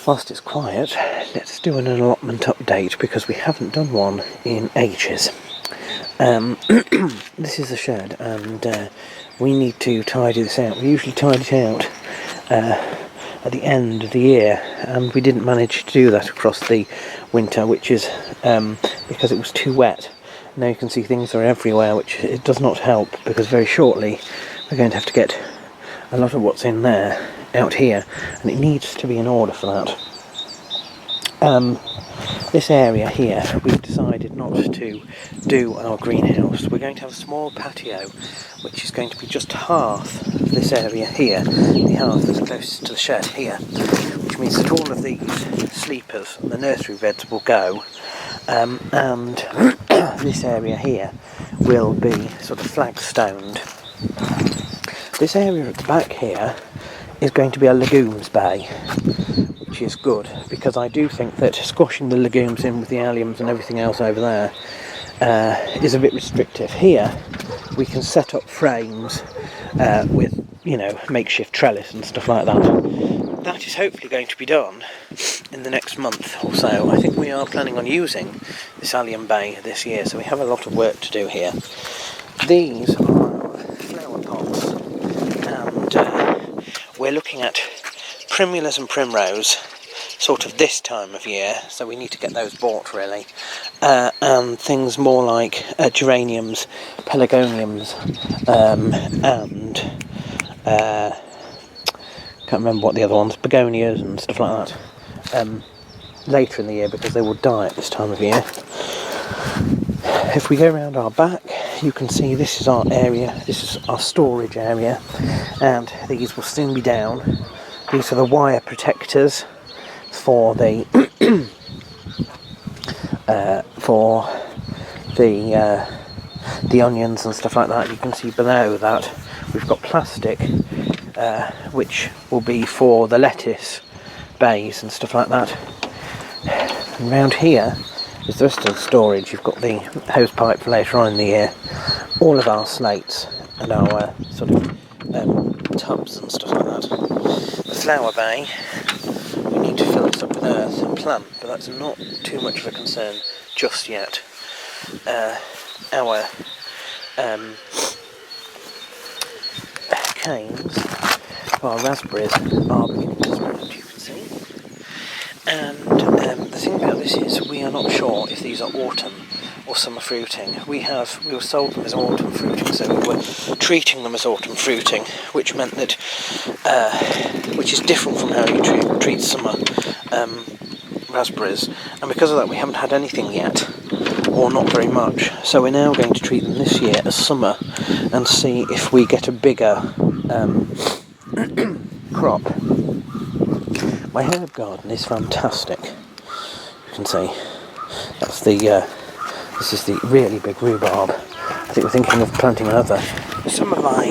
whilst it's quiet, let's do an allotment update because we haven't done one in ages. This is the shed, and we need to tidy this out. We usually tidy it out at the end of the year, and we didn't manage to do that across the winter, which is because it was too wet. Now you can see things are everywhere, which it does not help, because very shortly we're going to have to get a lot of what's in there out here, and it needs to be in order for that. This area here, we've decided not to do our greenhouse. We're going to have a small patio, which is going to be just half of this area here, the half that's closest to the shed here, which means that all of these sleepers and the nursery beds will go, and this area here will be sort of flagstoned. This area at the back here is going to be a legumes bay, which is good, because I do think that squashing the legumes in with the alliums and everything else over there is a bit restrictive. Here we can set up frames with, you know, makeshift trellis and stuff like that. That is hopefully going to be done in the next month or so. I think we are planning on using this allium bay this year, so we have a lot of work to do here. These are flower pots, and we're looking at primulas and primrose sort of this time of year, so we need to get those bought really, and things more like geraniums, pelargoniums, and can't remember what the other ones, begonias and stuff like that, later in the year, because they will die at this time of year. If we go around our back, you can see this is our area, this is our storage area, and these will soon be down. These are the wire protectors for the the onions and stuff like that. You can see below that we've got plastic, which will be for the lettuce bays and stuff like that. And around here is the rest of the storage. You've got the hose pipe for later on in the year, all of our slates and our sort of tubs and stuff like that. The flower bay, we need to fill this up with earth and plant, but that's not too much of a concern just yet. Our canes, our raspberries are beginning to sprout, you can see. And the thing about this is we are not sure if these are autumn or summer fruiting. We were sold them as autumn fruiting, so we were treating them as autumn fruiting, which meant that, which is different from how you treat summer raspberries, and because of that we haven't had anything yet, or not very much, so we're now going to treat them this year as summer and see if we get a bigger crop. My herb garden is fantastic. You can see that's the this is the really big rhubarb. I think we're thinking of planting another. Some of my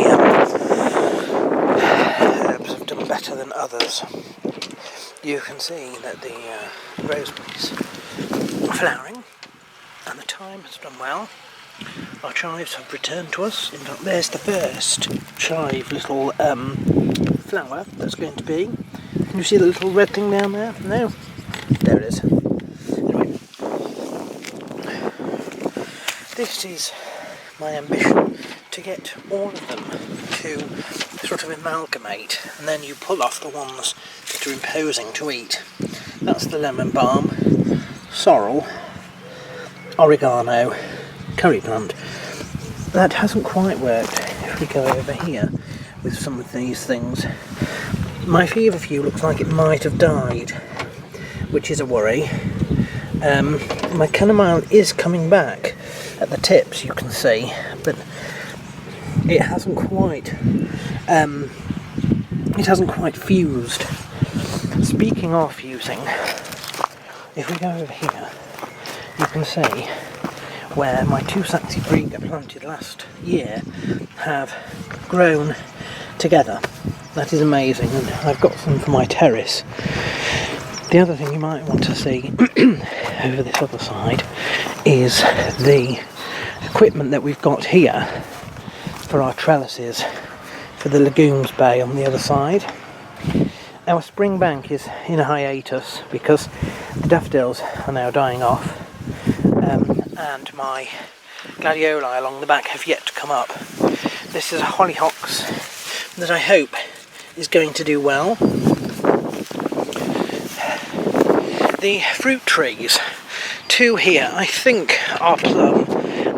herbs have done better than others. You can see that the roseberries are flowering, and the thyme has done well. Our chives have returned to us. In fact, there's the first chive little flower that's going to be. Can you see the little red thing down there? No? There it is. Anyway, this is my ambition, to get all of them to sort of amalgamate, and then you pull off the ones that are imposing to eat. That's the lemon balm, sorrel, oregano, curry plant. That hasn't quite worked. If we go over here with some of these things, my feverfew looks like it might have died, which is a worry. My chamomile is coming back at the tips, you can see, but it hasn't quite fused. Speaking of fusing, if we go over here, you can see where my two saxifrage planted last year have grown together. That is amazing, and I've got some for my terrace. The other thing you might want to see over this other side is the equipment that we've got here for our trellises for the legumes bay on the other side. Our spring bank is in a hiatus because the daffodils are now dying off, and my gladioli along the back have yet to come up. This is a hollyhocks that I hope is going to do well. The fruit trees, two here, I think are plum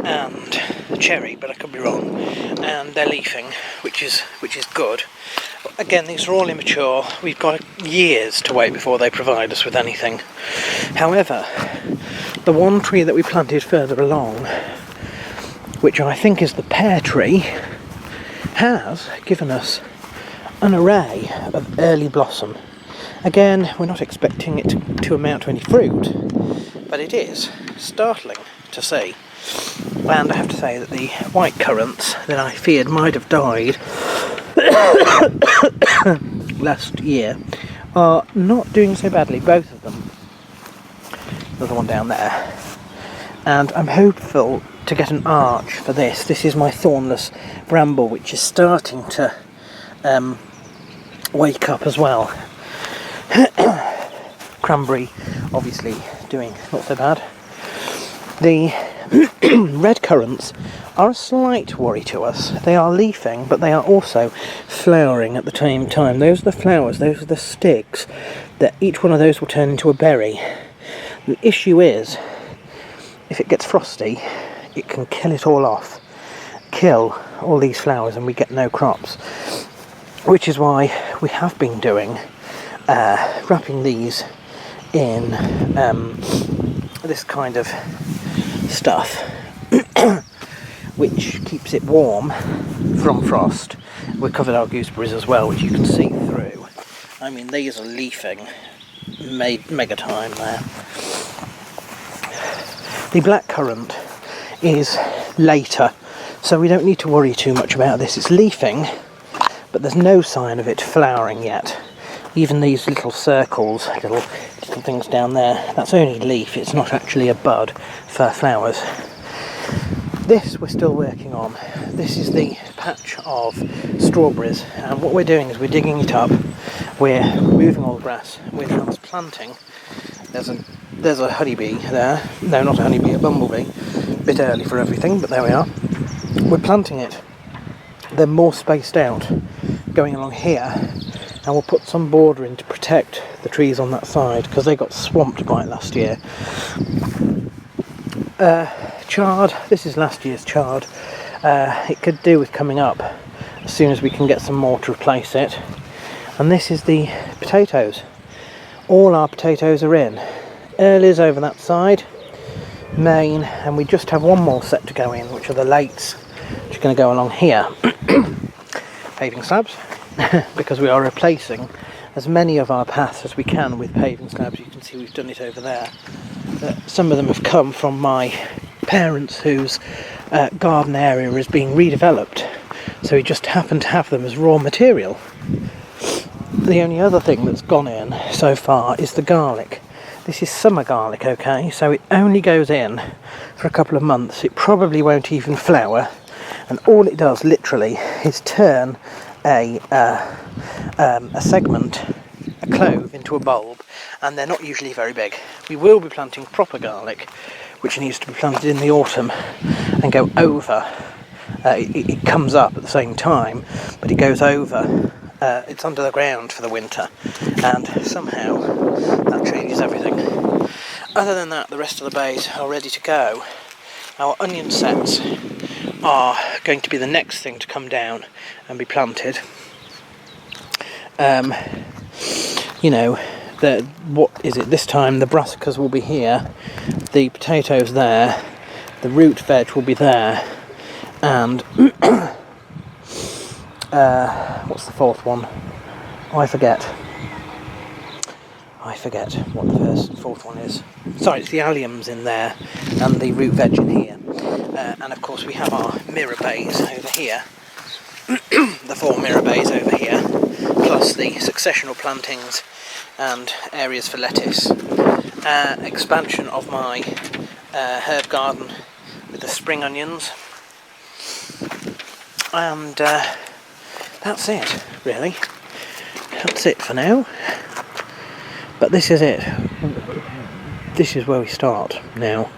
and cherry, but I could be wrong, and they're leafing, which is good. Again, these are all immature. We've got years to wait before they provide us with anything. However, the one tree that we planted further along, which I think is the pear tree, has given us an array of early blossom. Again, we're not expecting it to amount to any fruit, but it is startling to see. And I have to say that the white currants that I feared might have died last year are not doing so badly, both of them. There's the one down there. And I'm hopeful to get an arch for this. This is my thornless bramble, which is starting to wake up as well. Cranberry, obviously, doing not so bad. The red currants are a slight worry to us. They are leafing, but they are also flowering at the same time. Those are the flowers, those are the sticks, that each one of those will turn into a berry. The issue is, if it gets frosty, it can kill it all off, kill all these flowers, and we get no crops. Which is why we have been doing wrapping these in this kind of stuff which keeps it warm from frost. We've covered our gooseberries as well, which you can see through. I mean, these are leafing mega time there. The blackcurrant is later, so we don't need to worry too much about this. It's leafing, but there's no sign of it flowering yet. Even these little circles, little things down there, that's only leaf, it's not actually a bud for flowers. This we're still working on. This is the patch of strawberries, and what we're doing is we're digging it up, we're removing all the grass, we're transplanting. There's a honeybee there. No, not a honeybee, a bumblebee. A bit early for everything, but there we are. We're planting it. They're more spaced out going along here, and we'll put some border in to protect the trees on that side because they got swamped quite last year. Chard, this is last year's chard. It could do with coming up as soon as we can get some more to replace it. And this is the potatoes. All our potatoes are in. Early's over that side, main, and we just have one more set to go in, which are the lates, which are going to go along here. Paving slabs, because we are replacing as many of our paths as we can with paving slabs. You can see we've done it over there. Some of them have come from my parents whose garden area is being redeveloped, so we just happen to have them as raw material. The only other thing that's gone in so far is the garlic. This is summer garlic, okay, so it only goes in for a couple of months. It probably won't even flower, and all it does literally is turn a segment, a clove, into a bulb, and they're not usually very big. We will be planting proper garlic, which needs to be planted in the autumn and go over. It comes up at the same time, but it goes over. It's under the ground for the winter, and somehow that changes everything. Other than that, the rest of the bays are ready to go. Our onion sets are going to be the next thing to come down and be planted. You know, what is it this time? The brassicas will be here, the potatoes there, the root veg will be there, and what's the fourth one? I forget what the first and fourth one is. Sorry, it's the alliums in there and the root veg in here. And of course we have our mirror bays over here. The 4 mirror bays over here, plus the successional plantings and areas for lettuce. Expansion of my herb garden with the spring onions. And that's it, really. that's it for now. But this is it. This is where we start now.